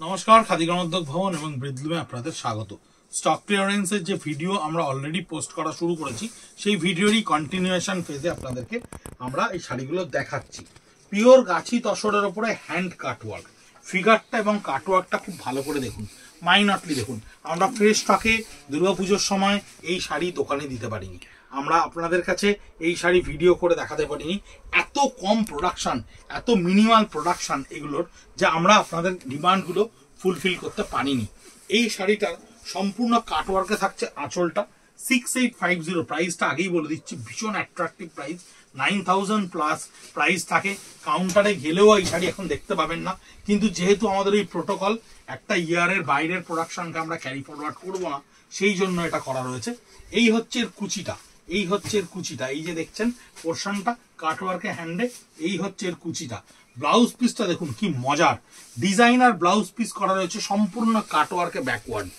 নমস্কার, খাদি গণোদ্যোগ ভবন এবং ব্রিদলুমে আপনাদের স্বাগত। স্টক ক্লিয়ারেন্সের যে ভিডিও আমরা অলরেডি পোস্ট করা শুরু করেছি, সেই ভিডিওরই কন্টিনিউয়েশন ফেজে আপনাদেরকে আমরা এই শাড়িগুলো দেখাচ্ছি। পিওর গাছি তসরের ওপরে হ্যান্ড কাটওয়ার্ক, ফিগারটা এবং কাটওয়ার্কটা খুব ভালো করে দেখুন, মাইনটলি দেখুন। আমরা ফ্রেশ স্টকে দুর্গাপুজোর সময় এই শাড়ি দোকানে দিতে পারিনি, আমরা আপনাদের কাছে এই শাড়ি ভিডিও করে দেখাতে পারিনি। এত কম প্রোডাকশন, এত মিনিমাল প্রোডাকশন এগুলোর, যে আমরা আপনাদের ডিমান্ডগুলো ফুলফিল করতে পারিনি। এই শাড়িটার সম্পূর্ণ কাটওয়ার্কে থাকছে আঁচলটা। 6850 প্রাইসটা আগেই বলে দিচ্ছি, ভীষণ অ্যাট্রাকটিভ প্রাইস। 9000 প্লাস প্রাইস থাকে। কাউন্টারে গেলেও এই শাড়ি এখন দেখতে পাবেন না, কিন্তু যেহেতু আমাদের এই প্রোটোকল, একটা ইয়ারের বাইরের প্রোডাকশনকে আমরা ক্যারি ফরওয়ার্ড করবো না, সেই জন্য এটা করা রয়েছে। এই হচ্ছে এর কুচিটা, এই হচ্ছে এর কুচিটা, এই যে দেখছেন পোর্শনটা কাটওয়ার্কে হ্যান্ডে, এই হচ্ছে এর কুচিটা। ব্লাউজ পিসটা দেখুন কি মজার, ডিজাইনার ব্লাউজ পিস করা রয়েছে সম্পূর্ণ কাটওয়ার্কে ব্যাকওয়ার্ড।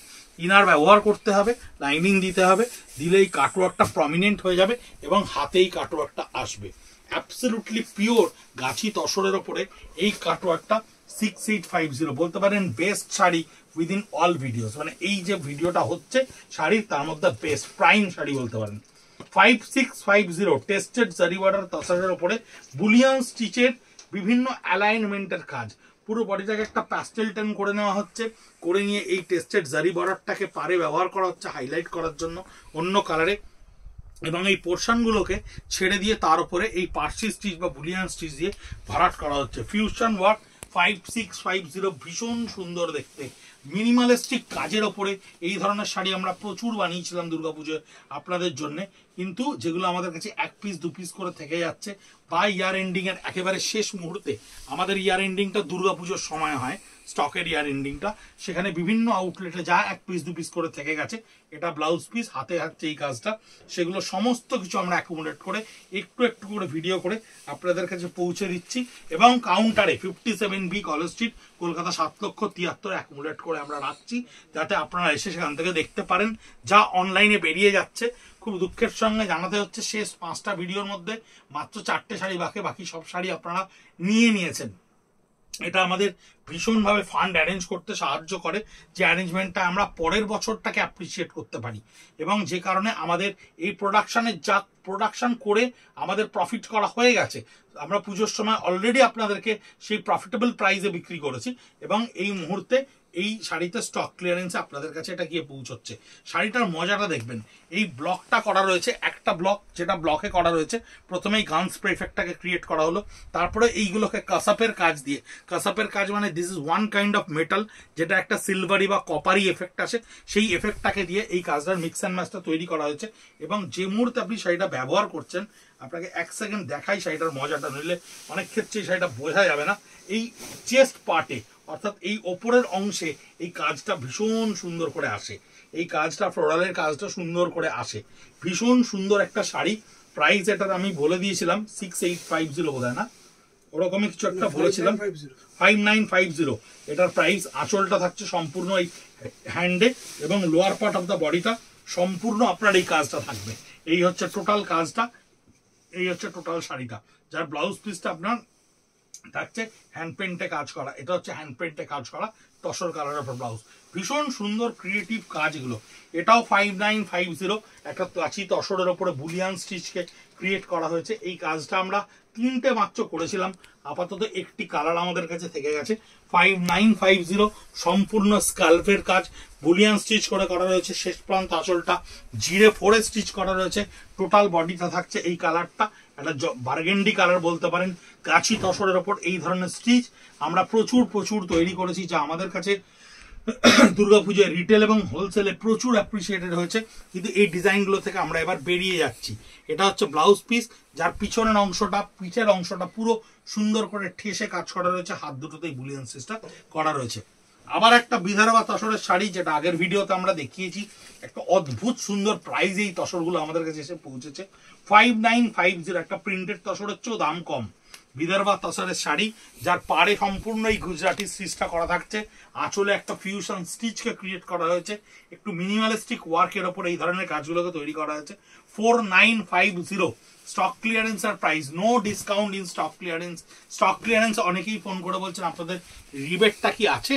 ইনার ব্যবহার করতে হবে, লাইনিং দিতে হবে, দিলেই কাটওয়ার্কটা প্রমিনেন্ট হয়ে যাবে এবং হাতেই কাটওয়ার্কটা আসবে। অ্যাবসলিউটলি পিওর গাছি তসরের ওপরে এই কাটওয়ার্কটা 6850 বলতে পারেন best sari within all videos. মানে এই যে ভিডিওটা হচ্ছে শাড়ির, তার মধ্যে বেস্ট প্রাইম শাড়ি বলতে পারেন। 5650 টেস্টেড জারি বর্ডার তসরের ওপরে বুলিয়ান স্টিচের বিভিন্ন অ্যালাইনমেন্টের কাজ। পুরো বডিটাকে একটা প্যাস্টেল টেন করে নেওয়া হচ্ছে, করে নিয়ে এই টেস্টেড জারি বর্ডারটাকে পারে ব্যবহার করা হচ্ছে হাইলাইট করার জন্য অন্য কালারে, এবং এই পোর্শনগুলোকে ছেড়ে দিয়ে তার উপরে এই পার্সি স্টিচ বা বুলিয়ান স্টিচ দিয়ে ভরাট করা হচ্ছে। ফিউশন ওয়ার্ক 5650, ভীষণ সুন্দর দেখতে, মিনিমালিস্টিক কাজের ওপরে এই ধরনের শাড়ি আমরা প্রচুর বানিয়েছিলাম দুর্গাপুজোয় আপনাদের জন্য, কিন্তু যেগুলো আমাদের কাছে এক পিস দু পিস করে থেকে যাচ্ছে বা ইয়ার এন্ডিং এর একেবারে শেষ মুহূর্তে। আমাদের ইয়ার এন্ডিংটা দুর্গাপুজোর সময় হয়, স্টকের ইয়ার এন্ডিংটা, সেখানে বিভিন্ন আউটলেটে যা এক পিস দু পিস করে থেকে গেছে, এটা ব্লাউজ পিস, হাতে হাতে এই কাজটা, সেগুলো সমস্ত কিছু আমরা অ্যাকুমুলেট করে একটু একটু করে ভিডিও করে আপনাদের কাছে পৌঁছে দিচ্ছি। এবং কাউন্টারে 57B college street, Kolkata 7,73,000 accumulate করে আমরা রাখছি, যাতে আপনারা এসে সেখান থেকে দেখতে পারেন যা অনলাইনে বেরিয়ে যাচ্ছে। খুব দুঃখের সঙ্গে জানাতে হচ্ছে, শেষ 5টা ভিডিওর মধ্যে মাত্র 4টে শাড়ি বাকি সব শাড়ি আপনারা নিয়ে নিয়েছেন। এটা আমাদের ভীষণভাবে ফান্ড অ্যারেঞ্জ করতে সাহায্য করে, যে অ্যারেঞ্জমেন্টটা আমরা পরের বছরটাকে অ্যাপ্রিসিয়েট করতে পারি, এবং যে কারণে আমাদের এই প্রোডাকশনের যা প্রোডাকশন করে আমাদের প্রফিট করা হয়ে গেছে, আমরা পুজোর সময় অলরেডি আপনাদেরকে সেই প্রফিটেবল প্রাইসে বিক্রি করেছি, এবং এই মুহূর্তে এই শাড়িতে স্টক ক্লিয়ারেন্সে আপনাদের কাছে এটা গিয়ে পৌঁছচ্ছে। শাড়িটার মজাটা দেখবেন, এই ব্লকটা করা রয়েছে, একটা ব্লক যেটা ব্লকে করা রয়েছে, প্রথমেই গান স্প্রে এফেক্টটাকে ক্রিয়েট করা হলো, তারপরে এইগুলোকে কাসাপের কাজ দিয়ে, কাসাপের কাজ মানে this is one kind of metal, যেটা একটা সিলভারি বা কপারি এফেক্ট আসে, সেই এফেক্টটাকে দিয়ে এই কাজটার মিক্স অ্যান্ড ম্যাচটা তৈরি করা হয়েছে। এবং যে মুহূর্তে আপনি শাড়িটা ব্যবহার করছেন, আপনাকে এক সেকেন্ড দেখাই শাড়িটার মজাটা, নইলে অনেক ক্ষেত্রে শাড়িটা বোঝা যাবে না। এই চেস্ট পার্টে, অর্থাৎ এই ওপরের অংশে এই কাজটা ভীষণ সুন্দর করে আসে, এই কাজটা ফ্লোরালের কাজটা সুন্দর করে আসে, ভীষণ সুন্দর একটা শাড়ি। প্রাইস এটার আমি বলে দিয়েছিলাম 6850 বোধ হয় না, ওরকমই কিছু একটা বলেছিলাম, 5950 এটার প্রাইস। আঁচলটা থাকছে সম্পূর্ণ এই হ্যান্ডে, এবং লোয়ার পার্ট অফ দ্য বডিটা সম্পূর্ণ আপনার এই কাজটা থাকবে। এই হচ্ছে টোটাল কাজটা, এই হচ্ছে টোটাল শাড়িটা, যার ব্লাউজ পিসটা আপনার থাকছে হ্যান্ড পেন্টে কাজ করা। এটা হচ্ছে হ্যান্ড পেন্টে কাজ করা তসর কালারের উপর ব্লাউজ, ভীষণ সুন্দর ক্রিয়েটিভ কাজ এগুলো। এটাও 5950, একটা গাছি তসরের ওপরে বুলিয়ান স্টিচকে ক্রিয়েট করা হয়েছে। এই কাজটা আমরা 3টে মাত্র করেছিলাম, আপাতত একটি কালার আমাদের কাছে থেকে গেছে। 5950 সম্পূর্ণ স্কাল্পের কাজ, বুলিয়ান স্টিচ করে করা রয়েছে, শেষ প্রান্ত আঁচলটা জিরে 4 স্টিচ করা রয়েছে, টোটাল বডিটা থাকছে এই কালারটা, একটা বার্গেন্ডি কালার বলতে পারেন, গাছি তসরের ওপর এই ধরনের স্টিচ আমরা প্রচুর তৈরি করেছি, যা আমাদের কাছে দুর্গাপুজোয় রিটেল এবং হোলসেলে প্রচুর অ্যাপ্রিসিয়েটেড হয়েছে। কিন্তু এই ডিজাইনগুলো থেকে আমরা এবার বেরিয়ে যাচ্ছি। এটা হচ্ছে ব্লাউজ পিস, যার পিছনের অংশটা, পিঠের অংশটা পুরো সুন্দর করে ঠেসে কাজ করা রয়েছে, হাত দুটোতেই বুলিয়ান স্টিচটা করা রয়েছে। আবার একটা বিধারবা তসরের শাড়ি, যেটা আগের ভিডিওতে আমরা দেখিয়েছি, একটা অদ্ভুত সুন্দর প্রাইজে এই তসরগুলো আমাদের কাছে এসে পৌঁছেছে। 5950, একটা প্রিন্টেড তসরের চেয়েও দাম কম, বিদর্ভা তসরের শাড়ি, যার পাড়ে সম্পূর্ণ এই গুজরাটি স্টিচটা করা থাকছে। আঁচলে একটা ফিউশন স্টিচকে ক্রিয়েট করা হয়েছে, একটু মিনিমালিস্টিক ওয়ার্কের ওপর এই ধরনের কাজগুলোকে তৈরি করা হয়েছে। 4950 স্টক ক্লিয়ারেন্স আর price, no discount in stock clearance. Stock clearance অনেকেই ফোন করে বলছেন আপনাদের রিবেটটা কি আছে?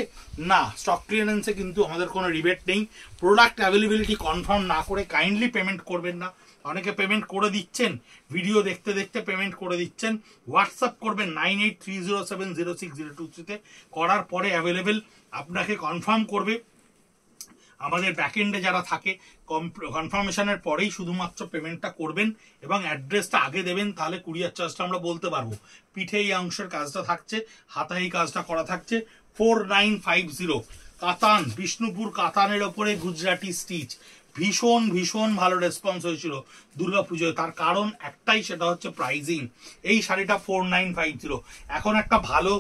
না, স্টক ক্লিয়ারেন্সে কিন্তু আমাদের কোনো রিবেট নেই। প্রোডাক্ট অ্যাভেলেবিলিটি কনফার্ম না করে কাইন্ডলি পেমেন্ট করবেন না। অনেকে পেমেন্ট করে দিচ্ছেন, ভিডিও দেখতে দেখতে পেমেন্ট করে দিচ্ছেন। হোয়াটসঅ্যাপ করবেন 9830706023 করার পরে অ্যাভেলেবেল আপনাকে কনফার্ম করবে। আমাদের ব্যাকএন্ডে যারা থাকে কনফার্মেশনের পরেই শুধুমাত্র পেমেন্টটা করবেন এবং অ্যাড্রেসটা আগে দেবেন, তাহলে কুরিয়ার চার্জটা আমরা বলতে পারবো। পিঠে এই অংশের কাজটা থাকছে, হাতায় এই কাজটা করা থাকছে। 4950 কাতান, বিষ্ণুপুর কাতানের ওপরে গুজরাটি স্টিচ। ভীষণ ভীষণ ভালো রেসপন্স হয়েছিল দুর্গাপুজোয়, তার কারণ একটাই, সেটা হচ্ছে প্রাইজিং। এই শাড়িটা 4950। এখন একটা ভালো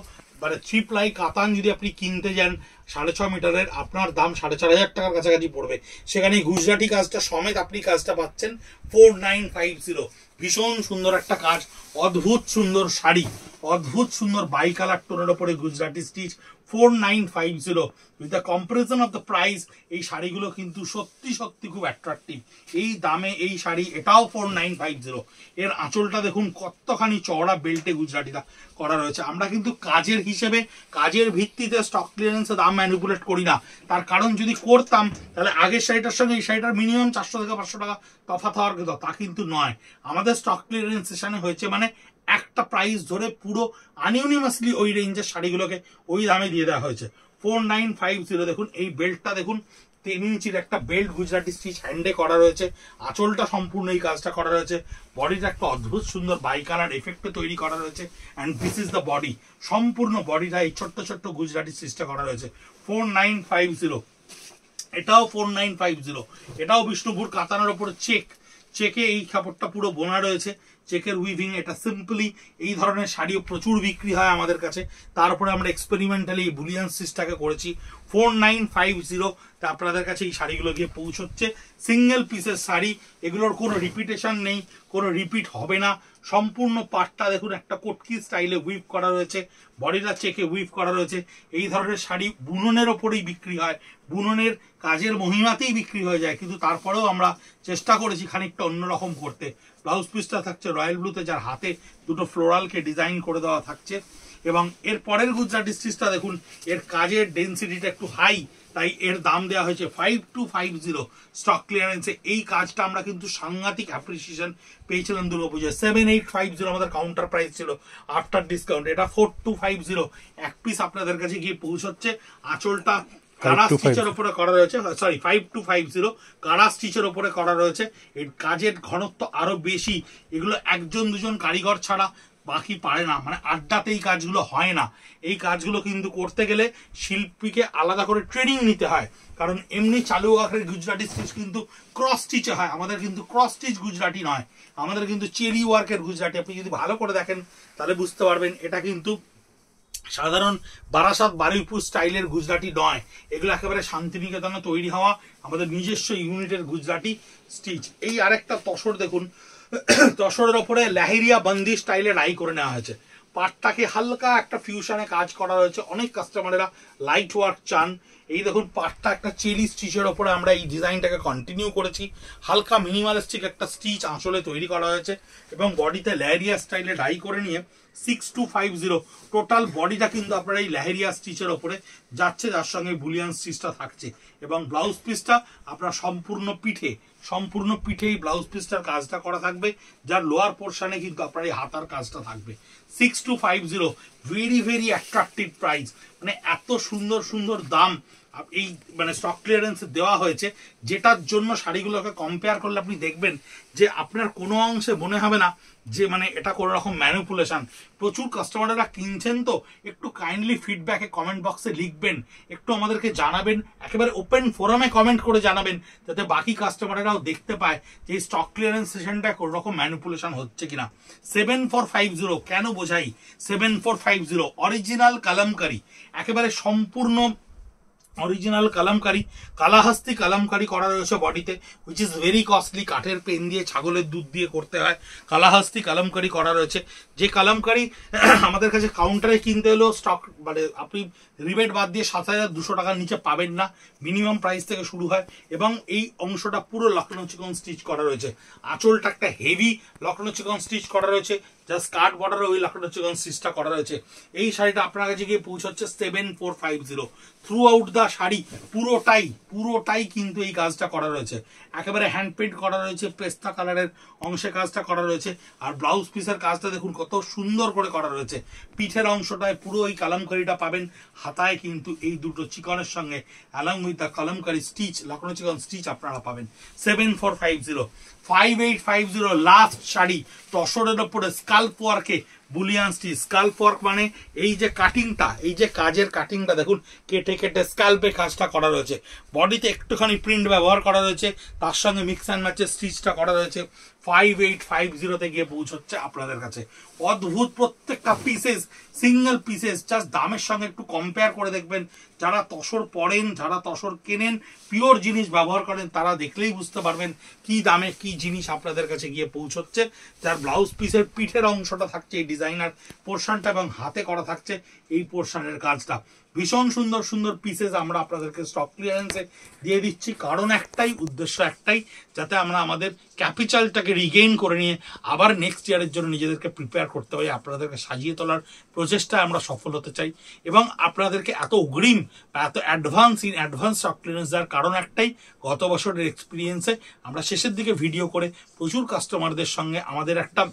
মানে 3 প্লাই কাতান যদি আপনি কিনতে যান 6.5 মিটারের, আপনার দাম 4500 টাকার কাছাকাছি পড়বে। সেখানে গুজরাটি কাজটা সমেত আপনি কাজটা পাচ্ছেন 4950। ভীষণ সুন্দর একটা কাজ, অদ্ভুত সুন্দর শাড়ি, অদ্ভুত সুন্দর বাই কালার টোনের ওপরে Gujarati stitch. 4950 with the comparison of the price. এই শাড়িগুলো কিন্তু সত্যি সত্যি খুব অ্যাট্রাকটিভ এই দামে। এই শাড়ি এটাও 4950। এর আঁচলটা দেখুন কতখানি চওড়া বেল্টে গুজরাটিটা করা রয়েছে। আমরা কিন্তু কাজের হিসেবে, কাজের ভিত্তিতে স্টক ক্লিয়ারেন্সে দাম ম্যানিপুলেট করি না। তার কারণ যদি করতাম তাহলে আগের শাড়িটার সঙ্গে এই শাড়িটার মিনিমাম 400 থেকে 500 টাকা তফাৎ হওয়ার কথা, তা কিন্তু নয়। আমাদের স্টক ক্লিয়ারেন্স সেশনে হয়েছে মানে একটা প্রাইস ধরে পুরো আনইউনিমাসলি ওই রেঞ্জের শাড়িগুলোকে ওই দামে দিয়ে দেওয়া হয়েছে। 4950। দেখুন এই বেল্টটা দেখুন, 3 ইঞ্চির একটা বেল্ট গুজরাটি স্টিচ হ্যান্ডে করা রয়েছে। আঁচলটা সম্পূর্ণ এই কাজটা করা রয়েছে। বডিটা একটা অদ্ভুত সুন্দর বাই কালার এফেক্টে তৈরি করা রয়েছে। And this is the body, সম্পূর্ণ বডিটা এই ছোট্ট ছোট্ট গুজরাটি স্টিচটা করা রয়েছে। 4950। এটাও 4950। এটাও বিষ্ণুপুর কাতানের ওপরে চেকে এই কাপড়টা পুরো বোনা রয়েছে, চেকের উইভিং। এটা সিম্পলি এই ধরনের শাড়িও প্রচুর বিক্রি হয় আমাদের কাছে। তারপরে আমরা এক্সপেরিমেন্টালি এই বুলিয়ান স্টিচটাকে করেছি। 4950 তা আপনাদের কাছে এই শাড়িগুলো গিয়ে পৌঁছচ্ছে। সিঙ্গেল পিসের শাড়ি, এগুলোর কোনো রিপিটেশন নেই, কোনো রিপিট হবে না। সম্পূর্ণ পাটটা দেখুন একটা কটকি স্টাইলে উইভ করা রয়েছে, বডিটা চেকে উইভ করা রয়েছে। এই ধরনের শাড়ি বুননের ওপরেই বিক্রি হয়, বুননের কাজের মহিমাতেই বিক্রি হয়ে যায়, কিন্তু তারপরেও আমরা চেষ্টা করেছি খানিকটা অন্যরকম করতে। ব্লাউজ পিসটা থাকছে রয়্যাল ব্লুতে, যার হাতে দুটো ফ্লোরালকে ডিজাইন করে দেওয়া থাকছে। এবং এর পরের গুজরাটি স্টিচটা দেখুন, এর কাজের ডেন্সিটিটা একটু হাই, তাই এর দাম দেওয়া হয়েছে 5250 স্টক ক্লিয়ারেন্সে। এই কাজটা আমরা কিন্তু সাংঘাতিক অ্যাপ্রিসিয়েশন পেয়েছিলাম দুর্গাপুজোয়। 7850 আমাদের কাউন্টার প্রাইস ছিল আফটার ডিসকাউন্ট। এটা 4250 এক পিস আপনাদের কাছে গিয়ে পৌঁছচ্ছে। আঁচলটা কারা স্টিচের উপরে করা রয়েছে, সরি 5250 কারা স্টিচের উপরে করা রয়েছে। এর কাজের ঘনত্ব আরো বেশি, এগুলো একজন দুজন কারিগর ছাড়া বাকি পারে না, মানে আড্ডাতে এই কাজগুলো হয় না। এই কাজগুলো কিন্তু করতে গেলে শিল্পীকে আলাদা করে ট্রেনিং নিতে হয়, কারণ এমনি চালু আকারের গুজরাটি স্টিচ কিন্তু ক্রস স্টিচে হয়। আমাদের কিন্তু ক্রস স্টিচ গুজরাটি নয়, আমাদের কিন্তু চেরি ওয়ার্কের গুজরাটি। আপনি যদি ভালো করে দেখেন তাহলে বুঝতে পারবেন এটা কিন্তু সাধারণ বারাসাত বারুইপুর স্টাইলের গুজরাটি নয়। এগুলো একেবারে শান্তিনিকেতনে তৈরি হওয়া আমাদের নিজস্ব ইউনিটের গুজরাটি স্টিচ। এই আরেকটা তসর দেখুন, তসরের ওপরে লাহেরিয়া বন্দি স্টাইলে রাই করে নেওয়া হয়েছে। পাটটাকে হালকা একটা ফিউশনে কাজ করা হয়েছে, অনেক কাস্টমারেরা লাইট ওয়ার্ক চান। এই দেখুন পাটটা একটা চেরি স্টিচের ওপরে আমরা এই ডিজাইনটাকে কন্টিনিউ করেছি। হালকা মিনিমালিস্টিক একটা স্টিচ আঁচলে তৈরি করা হয়েছে এবং বডিতে লেহেরিয়া স্টাইলে ডাই করে নিয়ে 6250 টোটাল বডিটা কিন্তু আপনার এই লেহেরিয়া স্টিচের ওপরে যাচ্ছে, যার সঙ্গে বুলিয়ান স্টিচটা থাকছে। এবং ব্লাউজ পিসটা আপনার সম্পূর্ণ পিঠেই ব্লাউজ পিসটার কাজটা করা থাকবে, যার লোয়ার পোর্শনে কিন্তু আপনার এই হাতার কাজটা থাকবে। 6250 ভেরি ভেরি অ্যাট্রাকটিভ প্রাইস, মানে এত সুন্দর সুন্দর দাম এই মানে স্টক ক্লিয়ারেন্সে দেওয়া হয়েছে, যেটার জন্য শাড়িগুলোকে কম্পেয়ার করলে আপনি দেখবেন যে আপনার কোনো অংশে মনে হবে না যে মানে এটা কোনো রকম ম্যানিপুলেশন। প্রচুর কাস্টমাররা কিনছেন, তো একটু কাইন্ডলি ফিডব্যাকে কমেন্ট বক্সে লিখবেন, একটু আমাদেরকে জানাবেন, একেবারে ওপেন ফোরামে কমেন্ট করে জানাবেন, যাতে বাকি কাস্টমাররাও দেখতে পায় যে স্টক ক্লিয়ারেন্স সেশনটা কোনো রকম ম্যানিপুলেশন হচ্ছে কিনা। 7450 কেন বোঝাই, 7450 অরিজিনাল কালামকারি, একেবারে সম্পূর্ণ অরিজিনাল কালামকারি, কালাহাস্তি কালামকারি করা রয়েছে বডিতে, হুইচ ইজ ভেরি কস্টলি। কাঠের পেন দিয়ে, ছাগলের দুধ দিয়ে করতে হয়। কালাহাস্তি কালামকারি করা রয়েছে, যে কালামকারি আমাদের কাছে কাউন্টারে কিনতে হলেও স্টক মানে আপনি রিবেট বাদ দিয়ে 7,200 টাকার নিচে পাবেন না, মিনিমাম প্রাইস থেকে শুরু হয়। এবং এই অংশটা পুরো লখনৌ চিকন স্টিচ করা রয়েছে। আঁচলটা একটা হেভি লখনৌ চিকন স্টিচ করা রয়েছে, জাস্ট কাট বর্ডারে ওই লখনৌ চিকন স্টিচটা করা রয়েছে। এই শাড়িটা আপনার কাছে গিয়ে পৌঁছচ্ছে 7450। থ্রু আউট দা শাড়ি পুরোটাই কিন্তু এই কাজটা করা রয়েছে, একেবারে হ্যান্ড পেন্ট করা রয়েছে, পেস্তা কালারের অংশে কাজটা করা রয়েছে। আর ব্লাউজ পিসের কাজটা দেখুন কত সুন্দর করে করা রয়েছে। পিঠের অংশটায় পুরো ওই কালামকারিটা পাবেন, হাতায় কিন্তু এই দুটো চিকনের সঙ্গে along with the kalamkari stitch, Lucknow চিকন স্টিচ আপনারা পাবেন। 7450, 5850 লাস্ট শাড়ি, তসরের ওপরে স্কাল্প ওয়ার্কে বুলিয়ান স্টিচ। স্কাল্প ওয়ার্ক মানে এই যে কাটিংটা, এই যে কাজের কাটিংটা দেখুন, কেটে কেটে স্কাল্পে কাজটা করা রয়েছে। বডিতে একটুখানি প্রিন্ট ব্যবহার করা রয়েছে, তার সঙ্গে মিক্স অ্যান্ড ম্যাচের স্টিচটা করা রয়েছে। 5850 গিয়ে পৌঁছচ্ছে আপনাদের কাছে। অদ্ভুত প্রত্যেকটা পিসেস, সিঙ্গেল পিসেস, জাস্ট দামের সঙ্গে একটু কম্পেয়ার করে দেখবেন। যারা তসর পড়েন, যারা তসর কেনেন, পিওর জিনিস ব্যবহার করেন, তারা দেখলেই বুঝতে পারবেন কি দামে কি জিনিস আপনাদের কাছে গিয়ে পৌঁছচ্ছে। যার ব্লাউজ পিসের পিঠের অংশটা থাকছে এই ডিজাইনার পোর্শনটা, এবং হাতে করা থাকছে এই পোর্শনের কাজটা। ভীষণ সুন্দর সুন্দর পিসেস আমরা আপনাদেরকে স্টক ক্লিয়ারেন্সে দিয়ে দিচ্ছি, কারণ একটাই, উদ্দেশ্য একটাই, যাতে আমরা আমাদের ক্যাপিটালটাকে রিগেইন করে নিয়ে আবার নেক্সট ইয়ারের জন্য নিজেদেরকে প্রিপেয়ার করতে পারি। আপনাদেরকে সাজিয়ে তোলার প্রচেষ্টায় আমরা সফল হতে চাই, এবং আপনাদেরকে এত অগ্রিম বা এত অ্যাডভান্স স্টক ক্লিয়ারেন্স দেওয়ার কারণ একটাই, গত বছরের এক্সপিরিয়েন্সে আমরা শেষের দিকে ভিডিও করে প্রচুর কাস্টমারদের সঙ্গে আমাদের একটা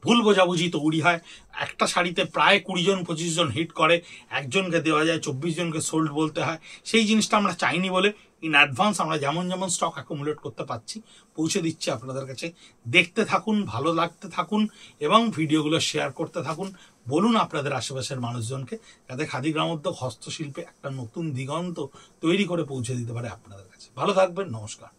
ভুল বোঝাবুঝি তৈরি হয়। একটা শাড়িতে প্রায় 20 জন 25 জন হিট করে, একজনকে দেওয়া যায়, 24 জনকে সোল্ড বলতে হয়। সেই জিনিসটা আমরা চাইনি বলে ইন অ্যাডভান্স আমরা যেমন স্টক অ্যাকুমুলেট করতে পারছি পৌঁছে দিচ্ছি আপনাদের কাছে। দেখতে থাকুন, ভালো লাগতে থাকুন, এবং ভিডিওগুলো শেয়ার করতে থাকুন। বলুন আপনাদের আশেপাশের মানুষজনকে, যাতে খাদি গ্রামোদ্যোগ হস্তশিল্পে একটা নতুন দিগন্ত তৈরি করে পৌঁছে দিতে পারে আপনাদের কাছে। ভালো থাকবেন, নমস্কার।